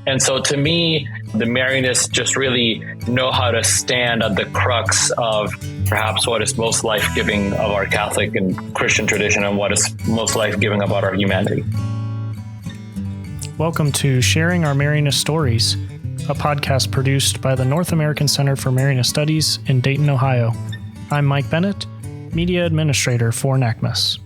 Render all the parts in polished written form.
And so to me, the Marianists just really know how to stand at the crux of perhaps what is most life-giving of our Catholic and Christian tradition and what is most life-giving about our humanity. Welcome to Sharing Our Marianist Stories, a podcast produced by the North American Center for Marianist Studies in Dayton, Ohio. I'm Mike Bennett, Media Administrator for NACMS.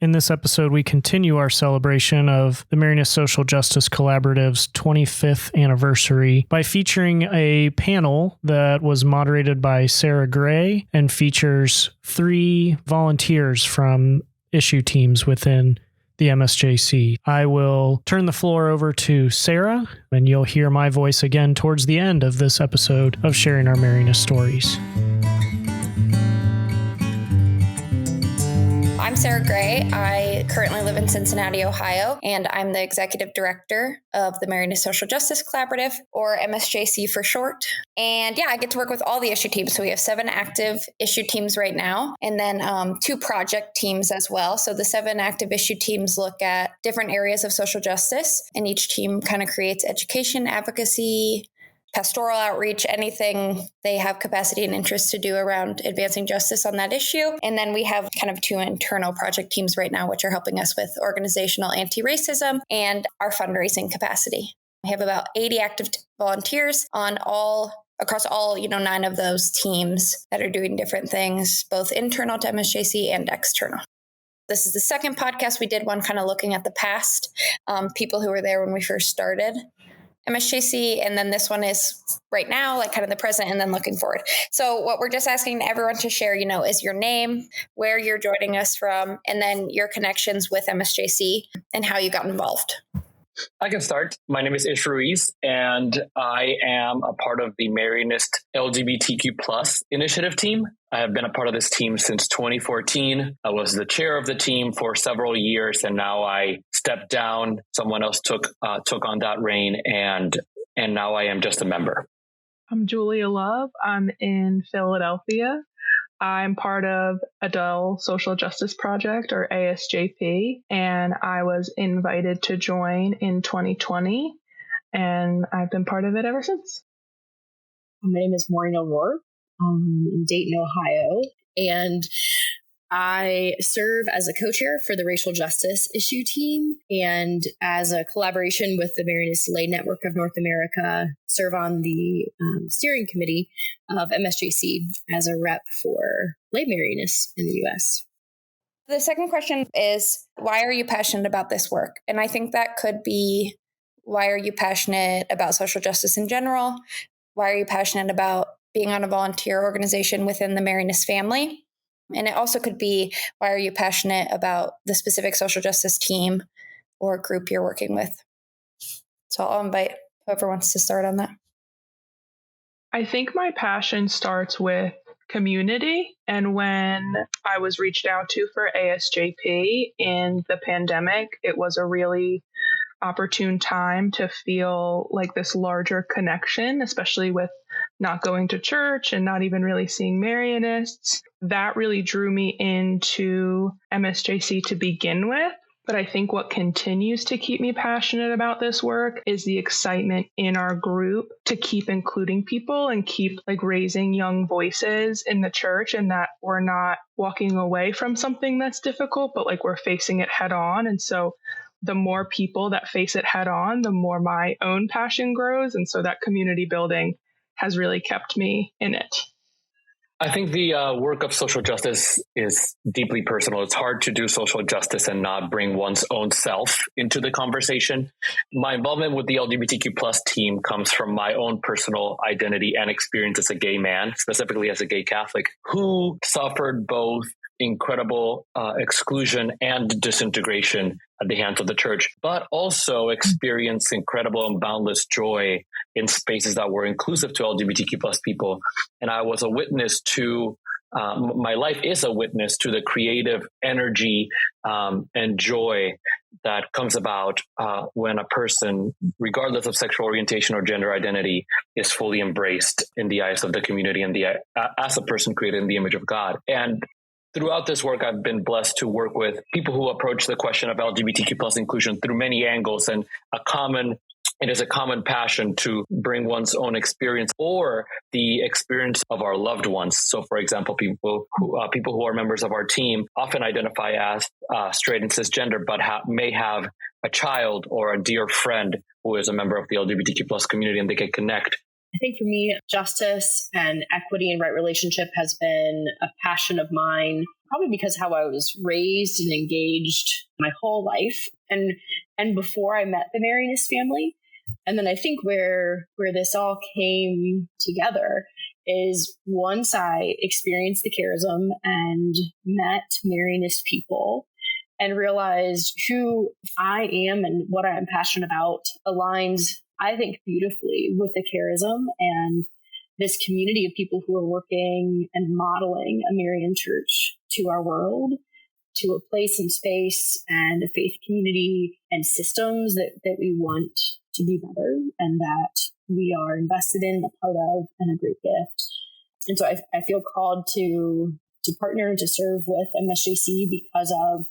In this episode, we continue our celebration of the Marianist Social Justice Collaborative's 25th anniversary by featuring a panel that was moderated by Sarah Gray and features 3 volunteers from issue teams within the MSJC. I will turn the floor over to Sarah, and you'll hear my voice again towards the end of this episode of Sharing Our Marianist Stories. I'm Sarah Gray. I currently live in Cincinnati, Ohio, and I'm the Executive Director of the Marianist Social Justice Collaborative, or MSJC for short. And I get to work with all the issue teams. So we have 7 active issue teams right now, and then 2 project teams as well. So the 7 active issue teams look at different areas of social justice, and each team kind of creates education, advocacy, pastoral outreach, anything they have capacity and interest to do around advancing justice on that issue. And then we have kind of 2 internal project teams right now, which are helping us with organizational anti-racism and our fundraising capacity. We have about 80 active volunteers across all 9 of those teams that are doing different things, both internal to MSJC and external. This is the second podcast. We did one kind of looking at the past, people who were there when we first started MSJC, and then this one is right now, like kind of the present, and then looking forward. So what we're just asking everyone to share, is your name, where you're joining us from, and then your connections with MSJC and how you got involved. I can start. My name is Ruiz, and I am a part of the Marianist LGBTQ Initiative Team. I have been a part of this team since 2014. I was the chair of the team for several years, and now I stepped down. Someone else took on that reign, and now I am just a member. I'm Julia Love. I'm in Philadelphia. I'm part of Adele Social Justice Project, or ASJP, and I was invited to join in 2020, and I've been part of it ever since. My name is Maureen O'Rourke. I'm in Dayton, Ohio, and I serve as a co-chair for the Racial Justice Issue Team, and as a collaboration with the Marianist Lay Network of North America, serve on the steering committee of MSJC as a rep for lay Marianists in the U.S. The second question is, why are you passionate about this work? And I think that could be, why are you passionate about social justice in general? Why are you passionate about being on a volunteer organization within the Marianist family? And it also could be, why are you passionate about the specific social justice team or group you're working with? So I'll invite whoever wants to start on that. I think my passion starts with community. And when I was reached out to for ASJP in the pandemic, it was a really opportune time to feel like this larger connection, especially with not going to church and not even really seeing Marianists. That really drew me into MSJC to begin with. But I think what continues to keep me passionate about this work is the excitement in our group to keep including people and keep raising young voices in the church, and that we're not walking away from something that's difficult, but we're facing it head on. And so the more people that face it head on, the more my own passion grows. And so that community building has really kept me in it. I think the work of social justice is deeply personal. It's hard to do social justice and not bring one's own self into the conversation. My involvement with the LGBTQ team comes from my own personal identity and experience as a gay man, specifically as a gay Catholic, who suffered both incredible exclusion and disintegration at the hands of the church, but also experienced incredible and boundless joy in spaces that were inclusive to LGBTQ people. And I was a witness to, my life is a witness to the creative energy and joy that comes about when a person, regardless of sexual orientation or gender identity, is fully embraced in the eyes of the community and as a person created in the image of God. And throughout this work, I've been blessed to work with people who approach the question of LGBTQ inclusion through many angles. And a common it is a common passion to bring one's own experience or the experience of our loved ones. So, for example, people who are members of our team often identify as straight and cisgender, but may have a child or a dear friend who is a member of the LGBTQ plus community, and they can connect. I think for me, justice and equity and right relationship has been a passion of mine, probably because how I was raised and engaged my whole life and before I met the Marianist family. And then I think where this all came together is once I experienced the charism and met Marianist people and realized who I am and what I am passionate about aligns, I think, beautifully with the charism and this community of people who are working and modeling a Marian church to our world, to a place and space and a faith community and systems that we want to be better and that we are invested in, a part of, and a great gift. And so I feel called to partner and to serve with MSJC because of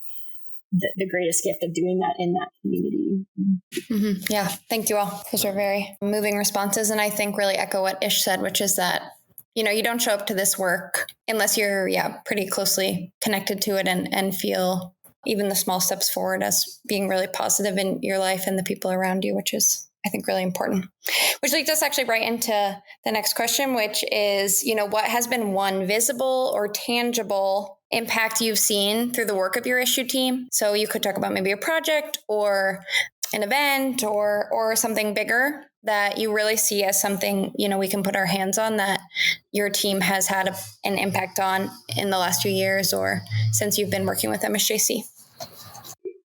the greatest gift of doing that in that community. Mm-hmm. Yeah, thank you all. Those are very moving responses. And I think really echo what Ish said, which is that, you don't show up to this work unless you're, pretty closely connected to it and feel even the small steps forward as being really positive in your life and the people around you, which is, I think, really important. Which leads us actually right into the next question, which is, what has been one visible or tangible impact you've seen through the work of your issue team? So you could talk about maybe a project or an event or something bigger that you really see as something, we can put our hands on that your team has had an impact on in the last few years or since you've been working with MSJC.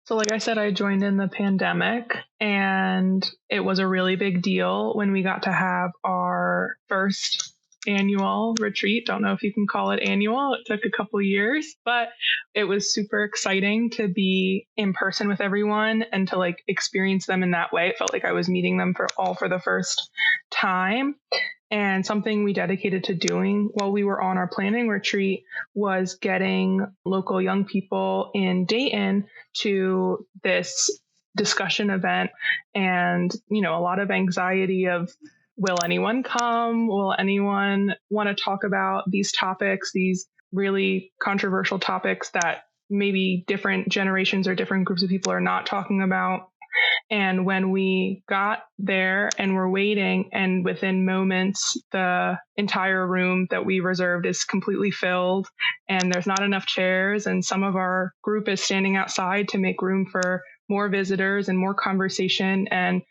So like I said, I joined in the pandemic, and it was a really big deal when we got to have our first annual retreat. Don't know if you can call it annual. It took a couple years, but it was super exciting to be in person with everyone and to experience them in that way. It felt like I was meeting them for the first time. And something we dedicated to doing while we were on our planning retreat was getting local young people in Dayton to this discussion event. And, a lot of anxiety of, will anyone come? Will anyone want to talk about these topics, these really controversial topics that maybe different generations or different groups of people are not talking about? And when we got there and were waiting, and within moments, the entire room that we reserved is completely filled and there's not enough chairs. And some of our group is standing outside to make room for more visitors and more conversation. And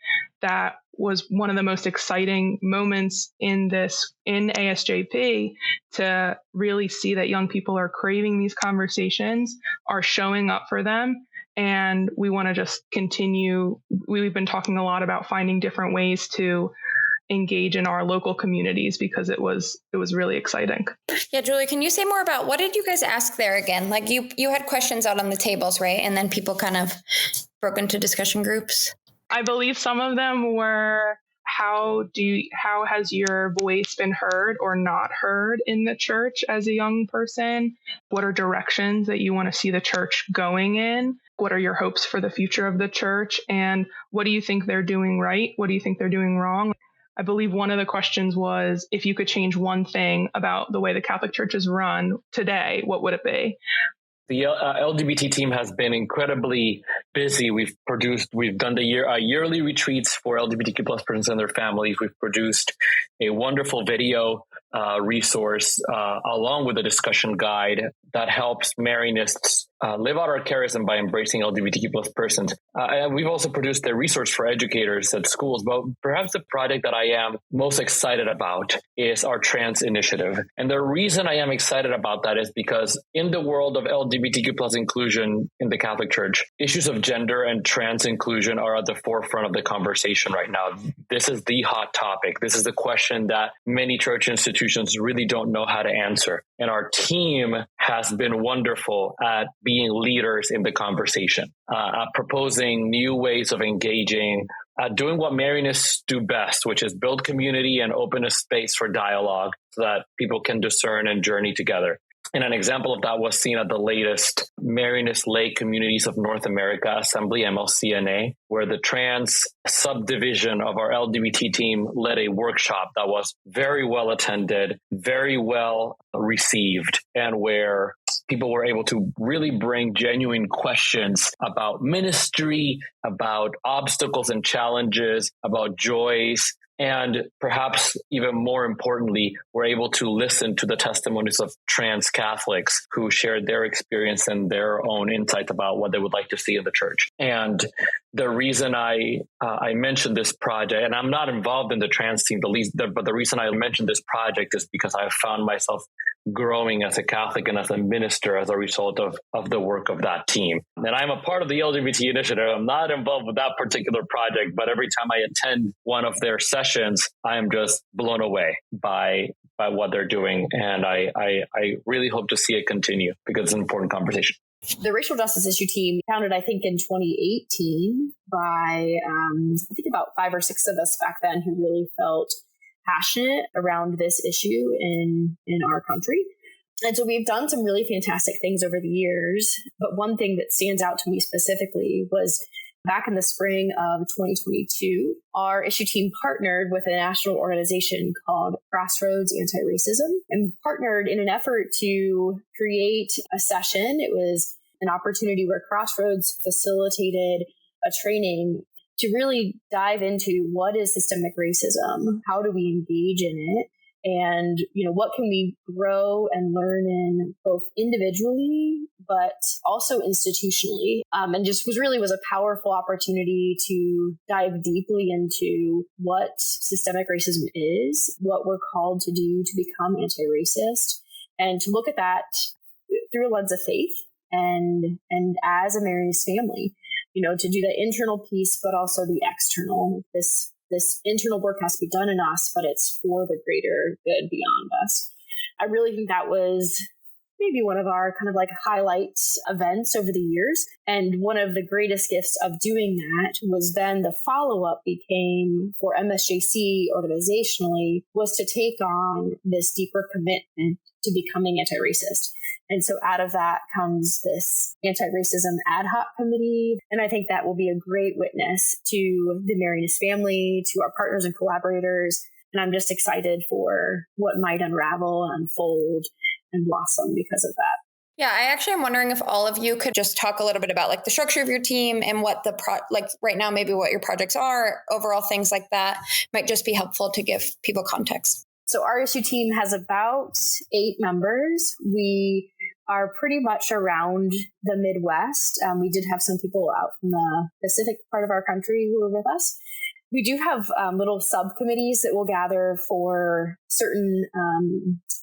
that was one of the most exciting moments in ASJP, to really see that young people are craving these conversations, are showing up for them. And we want to just continue. We've been talking a lot about finding different ways to engage in our local communities because it was really exciting. Yeah, Julie, can you say more about what did you guys ask there again? You had questions out on the tables, right? And then people kind of broke into discussion groups. I believe some of them were, how has your voice been heard or not heard in the church as a young person? What are directions that you want to see the church going in? What are your hopes for the future of the church? And what do you think they're doing right? What do you think they're doing wrong? I believe one of the questions was, if you could change one thing about the way the Catholic Church is run today, what would it be? The LGBT team has been incredibly busy. We've done the yearly retreats for LGBTQ plus persons and their families. We've produced a wonderful video resource along with a discussion guide that helps Marianists live out our charism by embracing LGBTQ plus persons. And we've also produced a resource for educators at schools. But perhaps the project that I am most excited about is our trans initiative. And the reason I am excited about that is because in the world of LGBTQ plus inclusion in the Catholic Church, issues of gender and trans inclusion are at the forefront of the conversation right now. This is the hot topic. This is the question that many church institutions really don't know how to answer. And our team has been wonderful at being leaders in the conversation, proposing new ways of engaging, doing what Marianists do best, which is build community and open a space for dialogue so that people can discern and journey together. And an example of that was seen at the latest Marianist Lay Communities of North America Assembly, MLCNA, where the trans subdivision of our LGBT team led a workshop that was very well attended, very well received, and where people were able to really bring genuine questions about ministry, about obstacles and challenges, about joys, and perhaps even more importantly, we're able to listen to the testimonies of trans Catholics who shared their experience and their own insights about what they would like to see in the church. And the reason I mentioned this project, and I'm not involved in the trans team, but the reason I mentioned this project is because I found myself growing as a Catholic and as a minister as a result of the work of that team. And I'm a part of the LGBT initiative. I'm not involved with that particular project, but every time I attend one of their sessions, I am just blown away by what they're doing. And I really hope to see it continue because it's an important conversation. The Racial Justice Issue Team founded, I think, in 2018 by, I think about 5 or 6 of us back then who really felt passionate around this issue in our country. And so we've done some really fantastic things over the years. But one thing that stands out to me specifically was back in the spring of 2022, our issue team partnered with a national organization called Crossroads Anti-Racism and partnered in an effort to create a session. It was an opportunity where Crossroads facilitated a training to really dive into what is systemic racism, how do we engage in it, and what can we grow and learn in both individually but also institutionally, and just was a powerful opportunity to dive deeply into what systemic racism is, what we're called to do to become anti-racist, and to look at that through a lens of faith and as a Marianist family. To do the internal piece, but also the external. This internal work has to be done in us, but it's for the greater good beyond us. I really think that was maybe one of our kind of like highlights events over the years. And one of the greatest gifts of doing that was then the follow-up became for MSJC organizationally was to take on this deeper commitment to becoming anti-racist. And so out of that comes this anti-racism ad hoc committee. And I think that will be a great witness to the Marianist family, to our partners and collaborators. And I'm just excited for what might unravel and unfold and blossom because of that. Yeah, I actually am wondering if all of you could just talk a little bit about like the structure of your team and what right now, maybe what your projects are, overall things like that might just be helpful to give people context. So our issue team has about 8 members. We are pretty much around the Midwest. We did have some people out from the Pacific part of our country who were with us. We do have little subcommittees that will gather for certain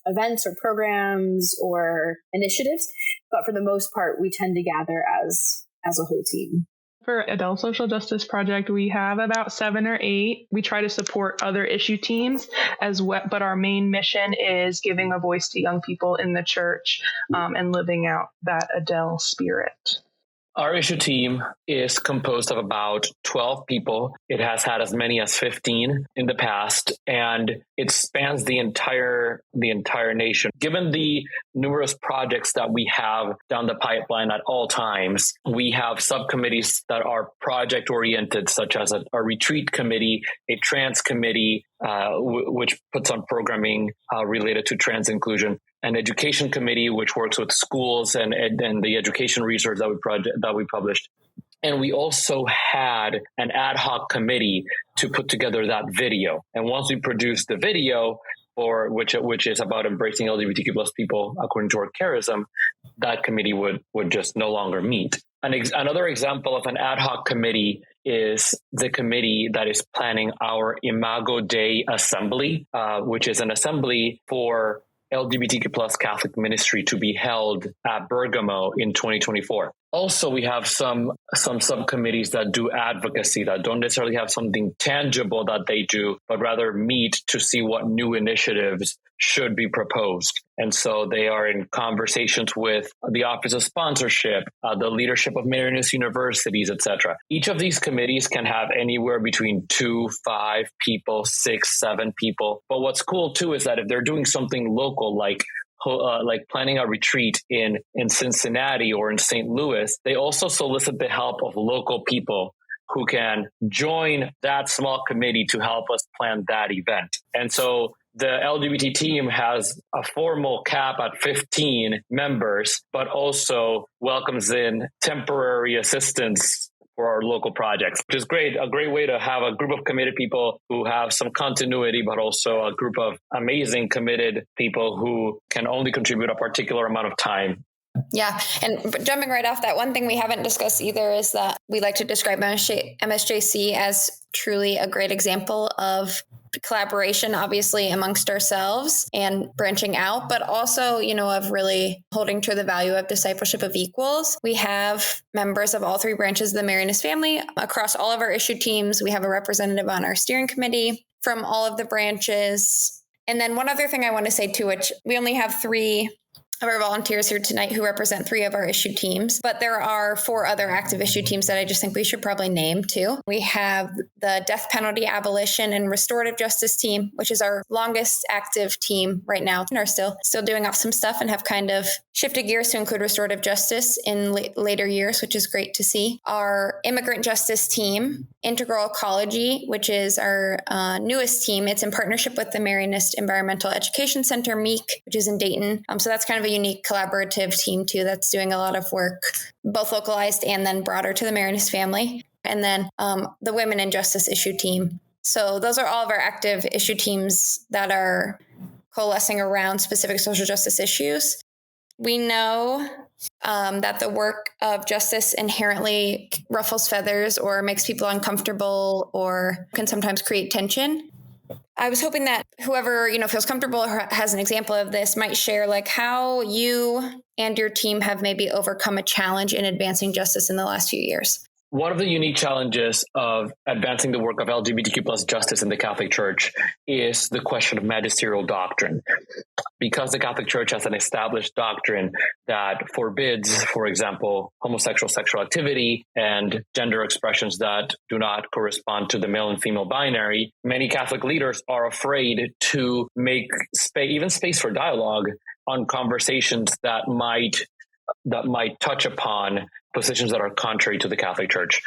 events or programs or initiatives. But for the most part, we tend to gather as a whole team. For Adele Social Justice Project, we have about 7 or 8. We try to support other issue teams as well, but our main mission is giving a voice to young people in the church and living out that Adele spirit. Our issue team is composed of about 12 people. It has had as many as 15 in the past, and it spans the entire nation. Given the numerous projects that we have down the pipeline at all times, we have subcommittees that are project oriented, such as a retreat committee, a trans committee, which puts on programming related to trans inclusion, an education committee, which works with schools and the education research that we published. And we also had an ad hoc committee to put together that video. And once we produced the video, which is about embracing LGBTQ plus people according to our charism, that committee would just no longer meet. Another example of an ad hoc committee is the committee that is planning our Imago Dei Assembly, which is an assembly for LGBTQ plus Catholic ministry to be held at Bergamo in 2024. Also, we have some subcommittees that do advocacy that don't necessarily have something tangible that they do, but rather meet to see what new initiatives should be proposed. And so they are in conversations with the Office of Sponsorship, the leadership of Marianist universities, etc. Each of these committees can have anywhere between 2, 5 people, 6, 7 people. But what's cool too is that if they're doing something local, like planning a retreat in Cincinnati or in St. Louis, they also solicit the help of local people who can join that small committee to help us plan that event. And so the LGBT team has a formal cap at 15 members, but also welcomes in temporary assistance for our local projects, which is great. A great way to have a group of committed people who have some continuity, but also a group of amazing committed people who can only contribute a particular amount of time. Yeah. And jumping right off that, one thing we haven't discussed either is that we like to describe MSJC as truly a great example of collaboration, obviously amongst ourselves and branching out, but also, of really holding to the value of discipleship of equals. We have members of all three branches of the Marianist family across all of our issue teams. We have a representative on our steering committee from all of the branches. And then one other thing I want to say too, which we only have 3 of our volunteers here tonight who represent 3 of our issue teams, but there are 4 other active issue teams that I just think we should probably name too. We have the Death Penalty Abolition and Restorative Justice Team, which is our longest active team right now, and are still doing awesome stuff and have kind of shifted gears to include restorative justice in later years, which is great to see. Our Immigrant Justice Team, Integral Ecology, which is our newest team. It's in partnership with the Marianist Environmental Education Center, MEEC, which is in Dayton. So that's kind of a unique collaborative team too that's doing a lot of work, both localized and then broader to the Marianist family. And then the Women in Justice issue team. So those are all of our active issue teams that are coalescing around specific social justice issues. We know that the work of justice inherently ruffles feathers or makes people uncomfortable or can sometimes create tension. I was hoping that whoever, feels comfortable or has an example of this might share how you and your team have maybe overcome a challenge in advancing justice in the last few years. One of the unique challenges of advancing the work of LGBTQ plus justice in the Catholic Church is the question of magisterial doctrine. Because the Catholic Church has an established doctrine that forbids, for example, homosexual sexual activity and gender expressions that do not correspond to the male and female binary, many Catholic leaders are afraid to make space for dialogue on conversations that might touch upon positions that are contrary to the Catholic Church.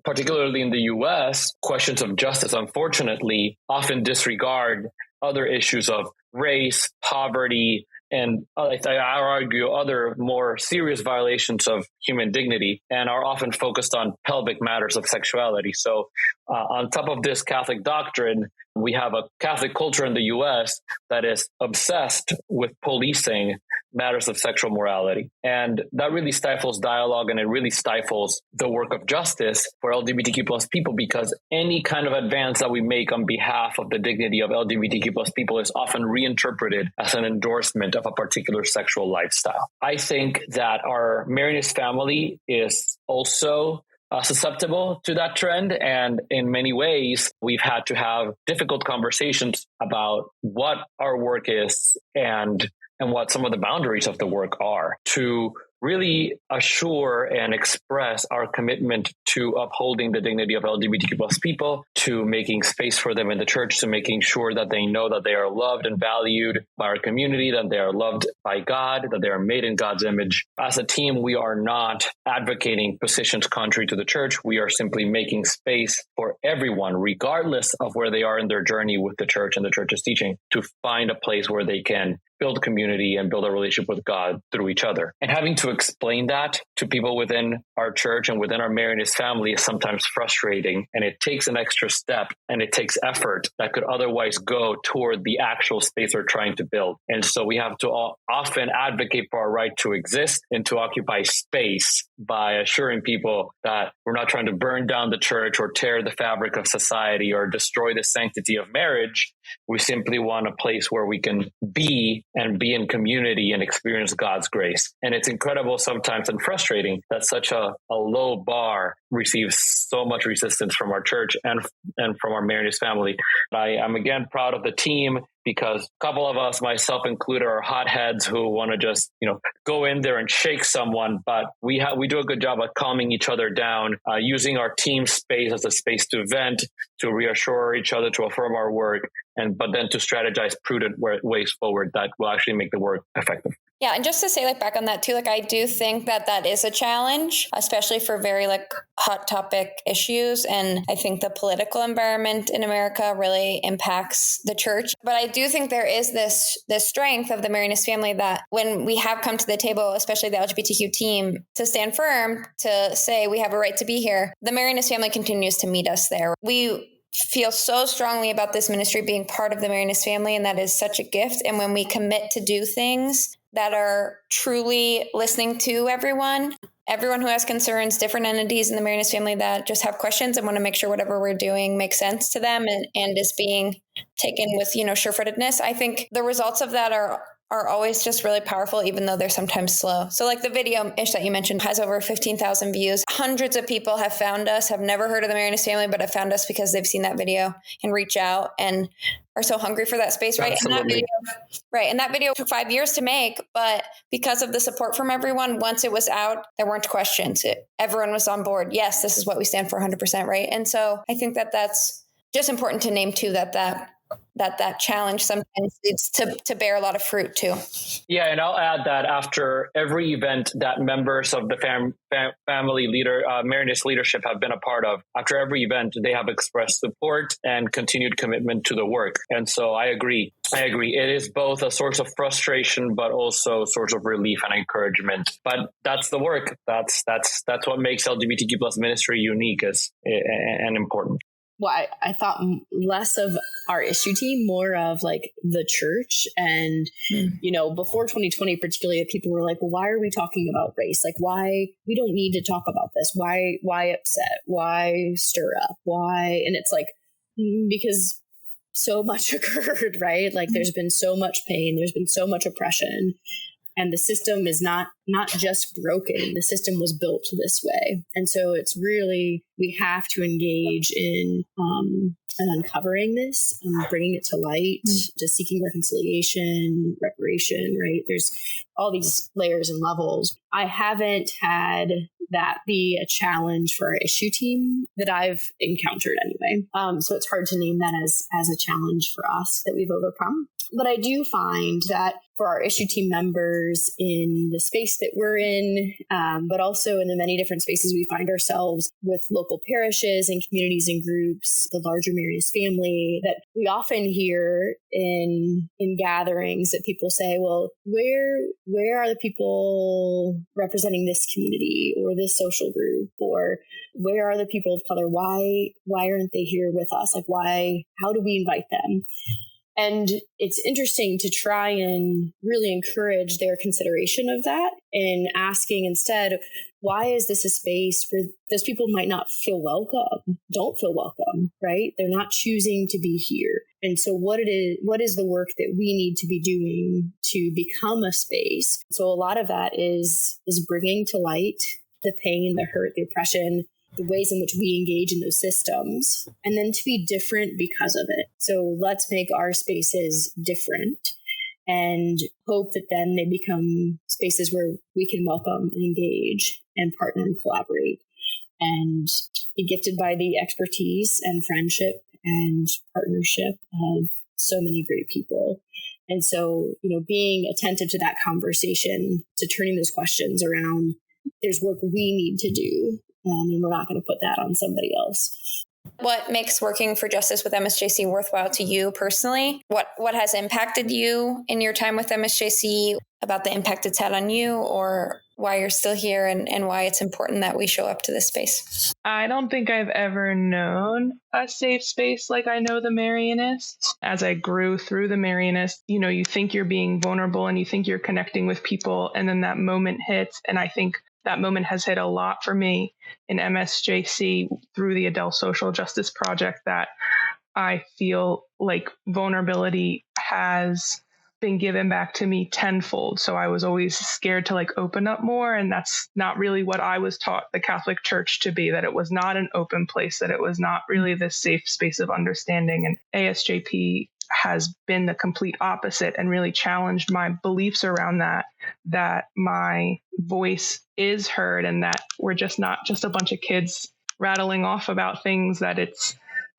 Particularly in the U.S., questions of justice, unfortunately, often disregard other issues of race, poverty, and I argue other more serious violations of human dignity, and are often focused on pelvic matters of sexuality. So on top of this Catholic doctrine, we have a Catholic culture in the U.S. that is obsessed with policing matters of sexual morality. And that really stifles dialogue, and it really stifles the work of justice for LGBTQ plus people, because any kind of advance that we make on behalf of the dignity of LGBTQ plus people is often reinterpreted as an endorsement of a particular sexual lifestyle. I think that our Marianist family is also susceptible to that trend. And in many ways, we've had to have difficult conversations about what our work is and what some of the boundaries of the work are, to really assure and express our commitment to upholding the dignity of LGBTQ plus people, to making space for them in the church, to making sure that they know that they are loved and valued by our community, that they are loved by God, that they are made in God's image. As a team, we are not advocating positions contrary to the church. We are simply making space for everyone, regardless of where they are in their journey with the church and the church's teaching, to find a place where they can build community and build a relationship with God through each other. And having to explain that to people within our church and within our Marianist family is sometimes frustrating, and it takes an extra step and it takes effort that could otherwise go toward the actual space we're trying to build. And so we have to often advocate for our right to exist and to occupy space by assuring people that we're not trying to burn down the church or tear the fabric of society or destroy the sanctity of marriage. We simply want a place where we can be in community and experience God's grace. And it's incredible sometimes and frustrating that such a low bar receives so much resistance from our church and from our Marianist family. I am again proud of the team because a couple of us, myself included, are hotheads who want to just, go in there and shake someone. But we do a good job of calming each other down, using our team space as a space to vent, to reassure each other, to affirm our work, but then to strategize prudent ways forward that will actually make the work effective. Yeah. And just to say back on that too, I do think that is a challenge, especially for very hot topic issues. And I think the political environment in America really impacts the church. But I do think there is this strength of the Marianist family that when we have come to the table, especially the LGBTQ team, to stand firm, to say we have a right to be here, the Marianist family continues to meet us there. We feel so strongly about this ministry being part of the Marianist family, and that is such a gift. And when we commit to do things that are truly listening to everyone who has concerns, different entities in the Marianist family that just have questions and want to make sure whatever we're doing makes sense to them and is being taken with, sure-footedness. I think the results of that are always just really powerful, even though they're sometimes slow. So the video ish that you mentioned has over 15,000 views. Hundreds of people have found us, have never heard of the Marianist family, but have found us because they've seen that video and reach out and are so hungry for that space, right? Absolutely. And that video took 5 years to make, but because of the support from everyone, once it was out, there weren't questions. Everyone was on board. Yes, this is what we stand for 100%, right? And so I think that's just important to name too, that challenge sometimes it's to bear a lot of fruit too. Yeah, and I'll add that after every event that members of the family Marianist leadership have been a part of, after every event, they have expressed support and continued commitment to the work. And so I agree. It is both a source of frustration, but also a source of relief and encouragement. But that's the work. That's what makes LGBTQ plus ministry unique and important. Well, I thought less of our issue team, more of the church. And, before 2020, particularly, people were like, well, why are we talking about race? Why we don't need to talk about this? Why upset? Why stir up? Why? And it's because so much occurred, right? There's been so much pain. There's been so much oppression. And the system is not just broken. The system was built this way. And so it's really, we have to engage in uncovering this and bringing it to light, to seeking reconciliation, reparation, right? There's all these layers and levels. I haven't had that be a challenge for our issue team that I've encountered anyway. So it's hard to name that as a challenge for us that we've overcome. But I do find that for our issue team members in the space that we're in, but also in the many different spaces we find ourselves with local parishes and communities and groups, the larger Marianist family, that we often hear in gatherings that people say, well, where are the people representing this community or this social group, or where are the people of color? Why aren't they here with us? How do we invite them? And it's interesting to try and really encourage their consideration of that and asking instead, why is this a space for those people who might not feel welcome, don't feel welcome, right? They're not choosing to be here. And so what is the work that we need to be doing to become a space? So a lot of that is bringing to light the pain, the hurt, the oppression, the ways in which we engage in those systems, and then to be different because of it. So let's make our spaces different and hope that then they become spaces where we can welcome and engage and partner and collaborate and be gifted by the expertise and friendship and partnership of so many great people. And so, being attentive to that conversation, to turning those questions around, there's work we need to do. And we're not going to put that on somebody else. What makes working for justice with MSJC worthwhile to you personally? What has impacted you in your time with MSJC, about the impact it's had on you, or why you're still here and why it's important that we show up to this space? I don't think I've ever known a safe space like I know the Marianists. As I grew through the Marianists, you think you're being vulnerable and you think you're connecting with people, and then that moment hits. And I think that moment has hit a lot for me in MSJC through the Adele Social Justice Project, that I feel like vulnerability has been given back to me tenfold. So I was always scared to open up more. And that's not really what I was taught the Catholic Church to be, that it was not an open place, that it was not really this safe space of understanding. And ASJP has been the complete opposite and really challenged my beliefs around that my voice is heard and that we're just not just a bunch of kids rattling off about things, that it's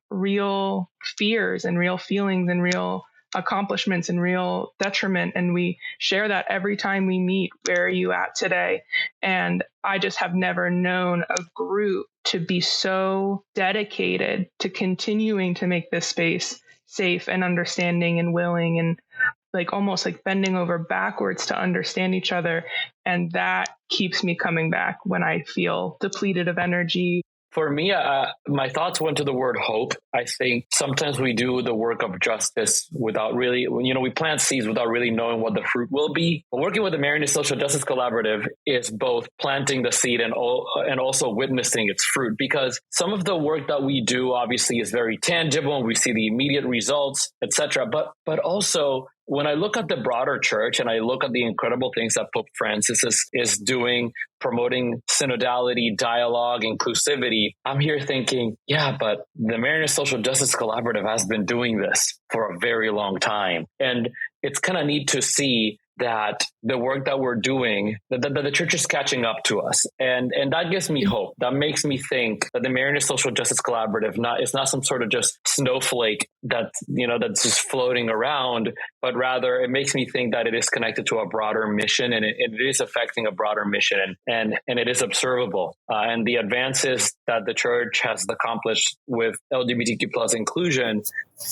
real fears and real feelings and real accomplishments and real detriment. And we share that every time we meet. Where are you at today? And I just have never known a group to be so dedicated to continuing to make this space safe and understanding and willing and like almost like bending over backwards to understand each other. And that keeps me coming back when I feel depleted of energy. For me, my thoughts went to the word hope. I think sometimes we do the work of justice without really, we plant seeds without really knowing what the fruit will be. But working with the Marianist Social Justice Collaborative is both planting the seed and also witnessing its fruit, because some of the work that we do obviously is very tangible and we see the immediate results, etc. But also, when I look at the broader church and I look at the incredible things that Pope Francis is doing, promoting synodality, dialogue, inclusivity, I'm here thinking, yeah, but the Marianist Social Justice Collaborative has been doing this for a very long time. And it's kind of neat to see that the work that we're doing, that the church is catching up to us. And that gives me hope. That makes me think that the Marianist Social Justice Collaborative is not some sort of just snowflake that's just floating around, but rather it makes me think that it is connected to a broader mission and it is affecting a broader mission and it is observable. And the advances that the church has accomplished with LGBTQ plus inclusion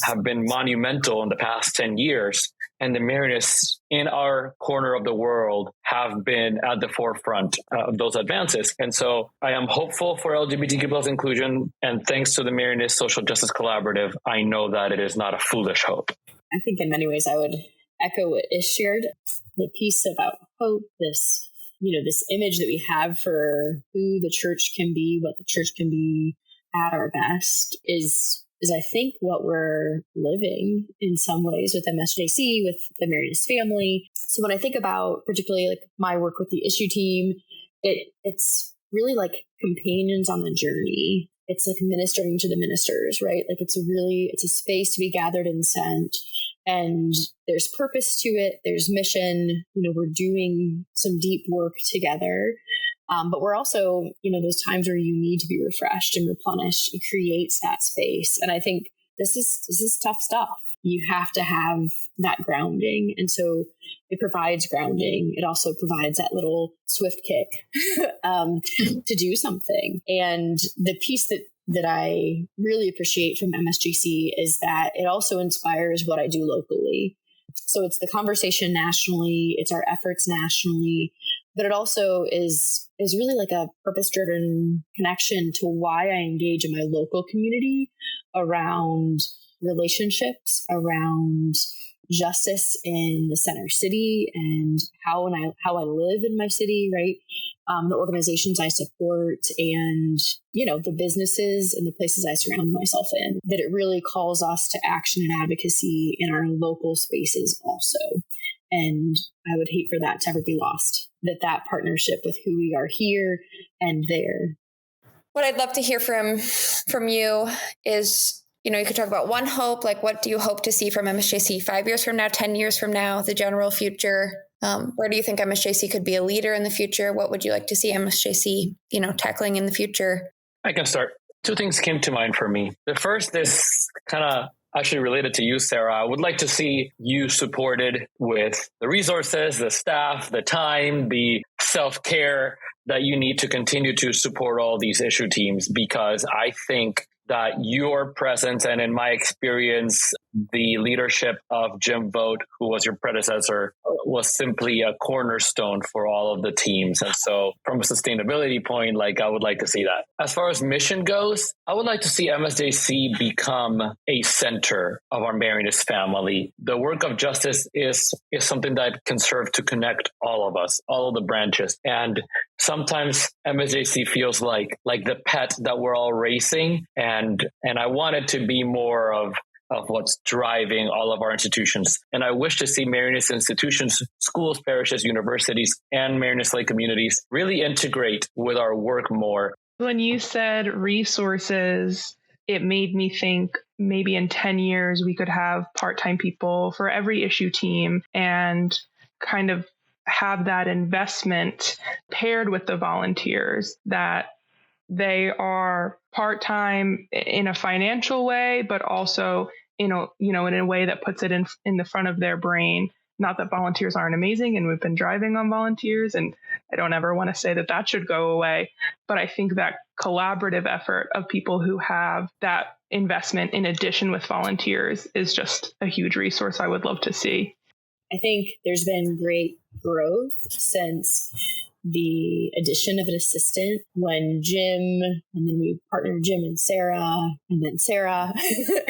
have been monumental in the past 10 years. And the Marianists in our corner of the world have been at the forefront of those advances. And so I am hopeful for LGBTQ plus inclusion. And thanks to the Marianist Social Justice Collaborative, I know that it is not a foolish hope. I think in many ways I would echo what is shared. The piece about hope, this image that we have for who the church can be, what the church can be at our best is I think what we're living in some ways with MSJC, with the Marianist family. So when I think about particularly like my work with the issue team, it's really like companions on the journey. It's like ministering to the ministers, right? Like it's a space to be gathered and sent. And there's purpose to it. There's mission. We're doing some deep work together. But we're also, those times where you need to be refreshed and replenished. It creates that space. And I think this is tough stuff. You have to have that grounding. And so it provides grounding. It also provides that little swift kick to do something. And the piece that I really appreciate from MSJC is that it also inspires what I do locally. So it's the conversation nationally, it's our efforts nationally, but it also is really like a purpose-driven connection to why I engage in my local community around relationships, around justice in the center city and how I live in my city, right? The organizations I support and, the businesses and the places I surround myself in, that it really calls us to action and advocacy in our local spaces also. And I would hate for that to ever be lost, that partnership with who we are here and there. What I'd love to hear from you is, you could talk about one hope, like what do you hope to see from MSJC 5 years from now, 10 years from now, the general future? Where do you think MSJC could be a leader in the future? What would you like to see MSJC, tackling in the future? I can start. Two things came to mind for me. The first is kind of actually related to you, Sarah. I would like to see you supported with the resources, the staff, the time, the self-care that you need to continue to support all these issue teams, because I think that your presence and in my experience, the leadership of Jim Vogt, who was your predecessor, was simply a cornerstone for all of the teams. And so from a sustainability point, I would like to see that. As far as mission goes, I would like to see MSJC become a center of our Marianist family. The work of justice is something that can serve to connect all of us, all of the branches. And sometimes MSJC feels like the pet that we're all racing. And I want it to be more of what's driving all of our institutions. And I wish to see Marianist institutions, schools, parishes, universities, and Marianist-led communities really integrate with our work more. When you said resources, it made me think maybe in 10 years, we could have part-time people for every issue team and kind of have that investment paired with the volunteers, that they are part-time in a financial way, but also in a way that puts it in the front of their brain. Not that volunteers aren't amazing, and we've been driving on volunteers, and I don't ever want to say that should go away. But I think that collaborative effort of people who have that investment in addition with volunteers is just a huge resource I would love to see. I think there's been great growth since the addition of an assistant, when Jim, and then we partnered Jim and Sarah, and then Sarah,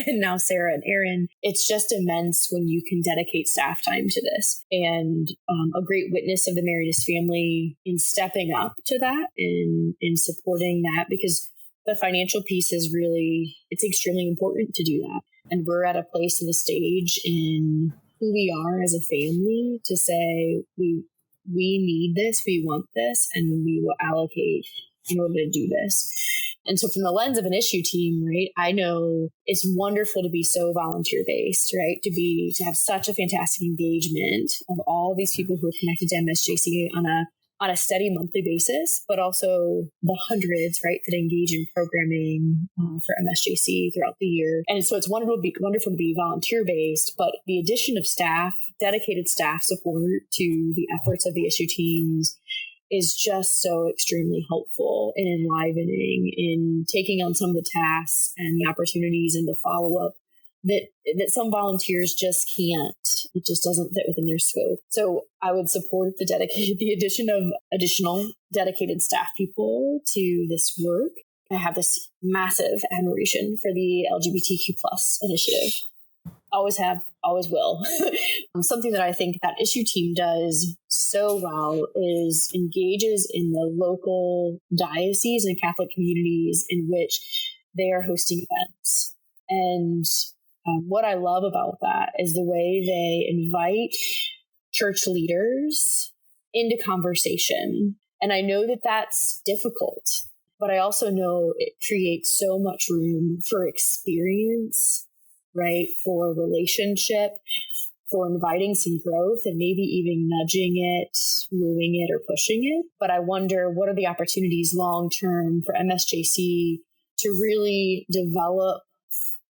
and now Sarah and Aaron. It's just immense when you can dedicate staff time to this. And a great witness of the Marianist family in stepping up to that and in supporting that, because the financial piece is really, it's extremely important to do that. And we're at a place in a stage in who we are as a family to say, we need this, we want this, and we will allocate in order to do this. And so from the lens of an issue team, right, I know it's wonderful to be so volunteer-based, right, to have such a fantastic engagement of all these people who are connected to MSJC on a steady monthly basis, but also the hundreds, right, that engage in programming for MSJC throughout the year. And so it's wonderful to be volunteer-based, but the addition of staff, dedicated staff support to the efforts of the issue teams is just so extremely helpful and enlivening in taking on some of the tasks and the opportunities and the follow-up that some volunteers just can't. It just doesn't fit within their scope. So I would support the addition of additional dedicated staff people to this work. I have this massive admiration for the LGBTQ plus initiative. Always have, always will. Something that I think that issue team does so well is engages in the local diocese and Catholic communities in which they are hosting events. And what I love about that is the way they invite church leaders into conversation. And I know that that's difficult, but I also know it creates so much room for experience, right? For relationship, for inviting some growth and maybe even nudging it, wooing it, or pushing it. But I wonder, what are the opportunities long-term for MSJC to really develop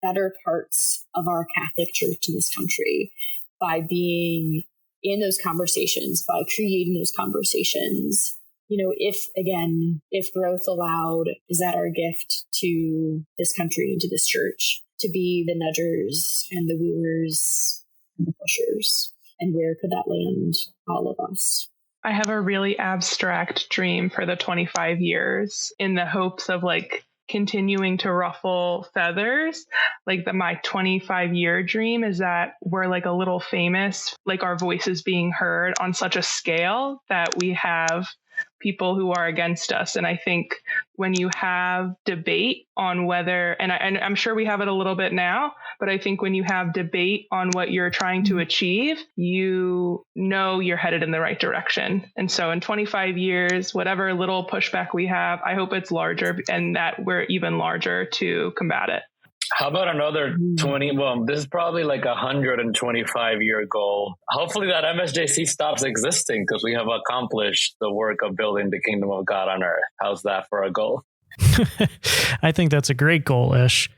better parts of our Catholic Church in this country by being in those conversations, by creating those conversations. If growth allowed, is that our gift to this country and to this church, to be the nudgers and the wooers and the pushers? And where could that land all of us? I have a really abstract dream for the 25 years in the hopes of continuing to ruffle feathers. My 25-year dream is that we're a little famous, our voices being heard on such a scale that we have people who are against us. And I think when you have debate on whether, and I'm sure we have it a little bit now, but I think when you have debate on what you're trying to achieve, you know you're headed in the right direction. And so in 25 years, whatever little pushback we have, I hope it's larger and that we're even larger to combat it. How about another 20? Well, this is probably 125-year goal. Hopefully that MSJC stops existing because we have accomplished the work of building the kingdom of God on earth. How's that for a goal? I think that's a great goal, Ish.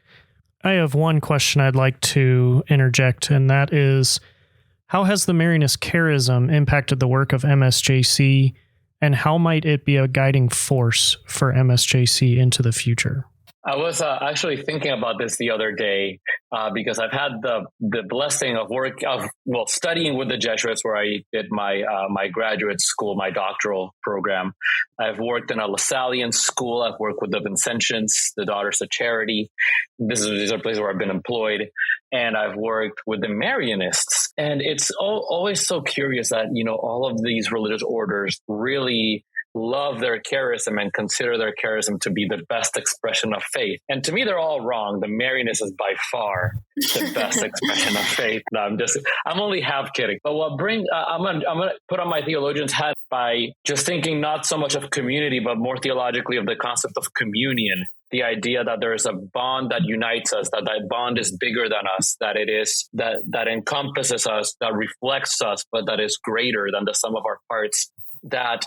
I have one question I'd like to interject, and that is, how has the Marianist charism impacted the work of MSJC, and how might it be a guiding force for MSJC into the future? I was actually thinking about this the other day because I've had the blessing of studying with the Jesuits, where I did my graduate school, my doctoral program. I've worked in a Lasallian school. I've worked with the Vincentians, the Daughters of Charity. These are places where I've been employed, and I've worked with the Marianists. And it's always so curious that all of these religious orders really love their charism and consider their charism to be the best expression of faith. And to me, they're all wrong. The Marianist is by far the best expression of faith. No, I'm only half kidding. But I'm gonna put on my theologian's hat by just thinking not so much of community, but more theologically of the concept of communion. the idea that there is a bond that unites us, that bond is bigger than us, that it is that encompasses us, that reflects us, but that is greater than the sum of our parts, that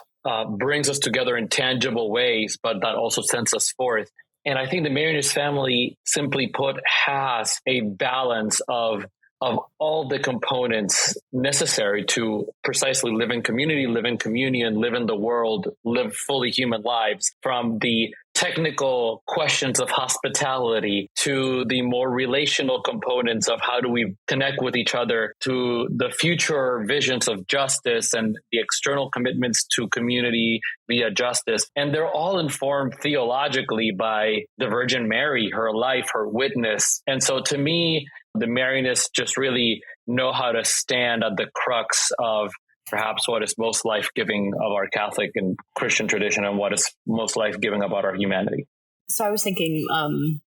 brings us together in tangible ways, but that also sends us forth. And I think the Marianist family, simply put, has a balance of all the components necessary to precisely live in community, live in communion, live in the world, live fully human lives, from the technical questions of hospitality to the more relational components of how do we connect with each other, to the future visions of justice and the external commitments to community via justice. And they're all informed theologically by the Virgin Mary, her life, her witness. And so to me, the Marianists just really know how to stand at the crux of perhaps what is most life-giving of our Catholic and Christian tradition and what is most life-giving about our humanity. So I was thinking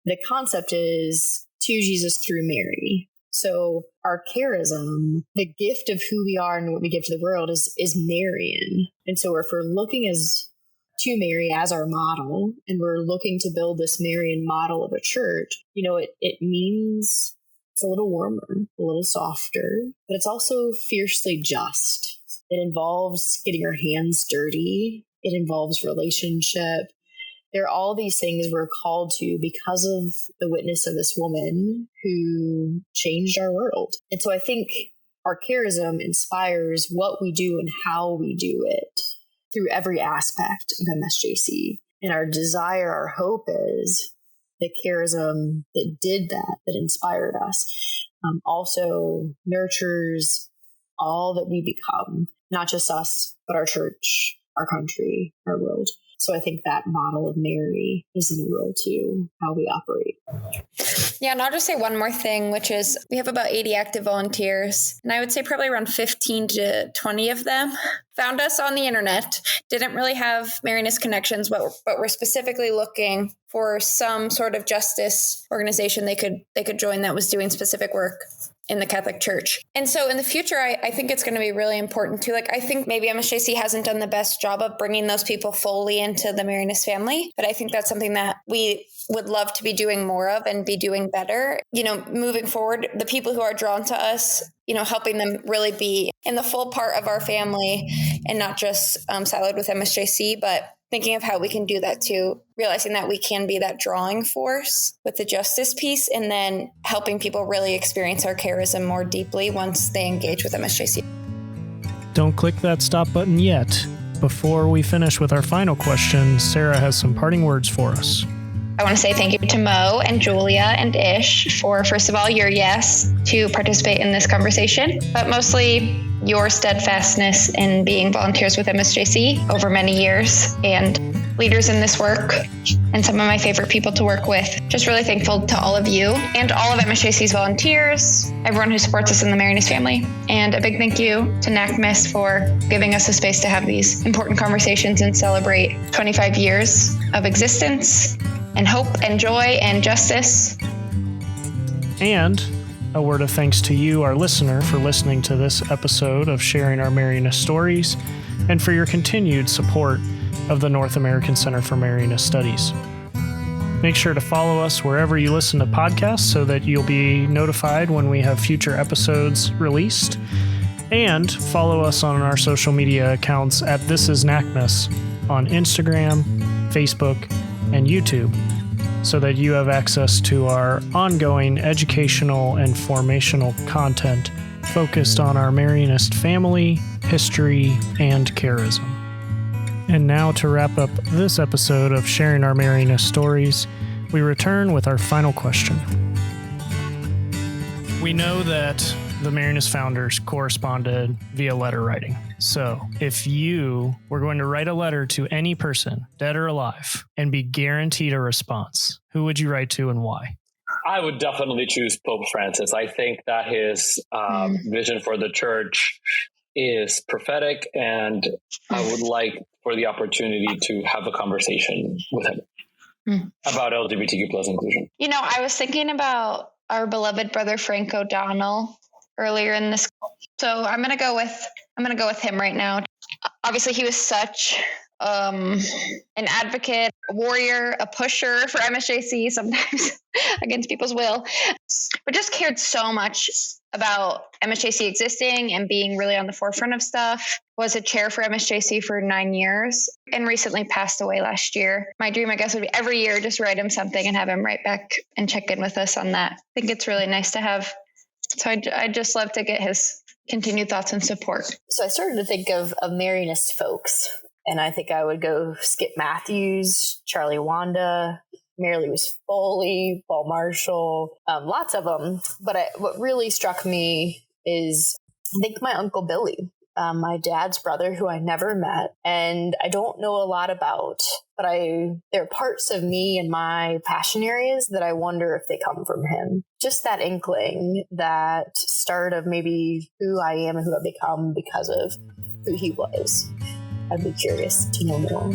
the concept is to Jesus through Mary. So our charism, the gift of who we are and what we give to the world is Marian. And so if we're looking to Mary as our model and we're looking to build this Marian model of a church, it means it's a little warmer, a little softer, but it's also fiercely just. It involves getting our hands dirty. It involves relationship. There are all these things we're called to because of the witness of this woman who changed our world. And so I think our charism inspires what we do and how we do it through every aspect of MSJC. And our desire, our hope is the charism that did that inspired us, also nurtures all that we become. Not just us, but our church, our country, our world. So I think that model of Mary is integral to how we operate. Yeah, and I'll just say one more thing, which is we have about 80 active volunteers. And I would say probably around 15 to 20 of them found us on the internet, didn't really have Marianist connections, but were specifically looking for some sort of justice organization they could join that was doing specific work in the Catholic Church. And so in the future, I think it's going to be really important too. I think maybe MSJC hasn't done the best job of bringing those people fully into the Marianist family, but I think that's something that we would love to be doing more of and be doing better. Moving forward, the people who are drawn to us, helping them really be in the full part of our family and not just siloed with MSJC, but thinking of how we can do that too, realizing that we can be that drawing force with the justice piece, and then helping people really experience our charism more deeply once they engage with MSJC. Don't click that stop button yet. Before we finish with our final question, Sarah has some parting words for us. I want to say thank you to Mo and Julia and Ish for, first of all, your yes to participate in this conversation, but mostly your steadfastness in being volunteers with MSJC over many years and leaders in this work and some of my favorite people to work with. Just really thankful to all of you and all of MSJC's volunteers, everyone who supports us in the Marianist family. And a big thank you to NACMS for giving us a space to have these important conversations and celebrate 25 years of existence and hope and joy and justice. And a word of thanks to you, our listener, for listening to this episode of Sharing Our Marianist Stories and for your continued support of the North American Center for Marianist Studies. Make sure to follow us wherever you listen to podcasts so that you'll be notified when we have future episodes released. And follow us on our social media accounts at This Is NACMS on Instagram, Facebook, and YouTube, so that you have access to our ongoing educational and formational content focused on our Marianist family, history, and charism. And now to wrap up this episode of Sharing Our Marianist Stories, we return with our final question. We know that the Marianist founders corresponded via letter writing. So if you were going to write a letter to any person, dead or alive, and be guaranteed a response, who would you write to and why? I would definitely choose Pope Francis. I think that his vision for the church is prophetic, and I would like for the opportunity to have a conversation with him about LGBTQ plus inclusion. I was thinking about our beloved brother Frank O'Donnell earlier in this. So I'm going to go with him right now. Obviously, he was such an advocate, a warrior, a pusher for MSJC, sometimes against people's will, but just cared so much about MSJC existing and being really on the forefront of stuff. Was a chair for MSJC for 9 years and recently passed away last year. My dream, I guess, would be every year just write him something and have him write back and check in with us on that. I think it's really nice to have. So I'd just love to get his continued thoughts and support. So I started to think of Marianist folks, and I think I would go Skip Matthews, Charlie Wanda, Mary Louise Foley, Paul Marshall, lots of them. But what really struck me is, I think, my Uncle Billy, my dad's brother, who I never met and I don't know a lot about, but there are parts of me and my passion areas that I wonder if they come from him. Just that inkling, that start of maybe who I am and who I've become because of who he was. I'd be curious to know more.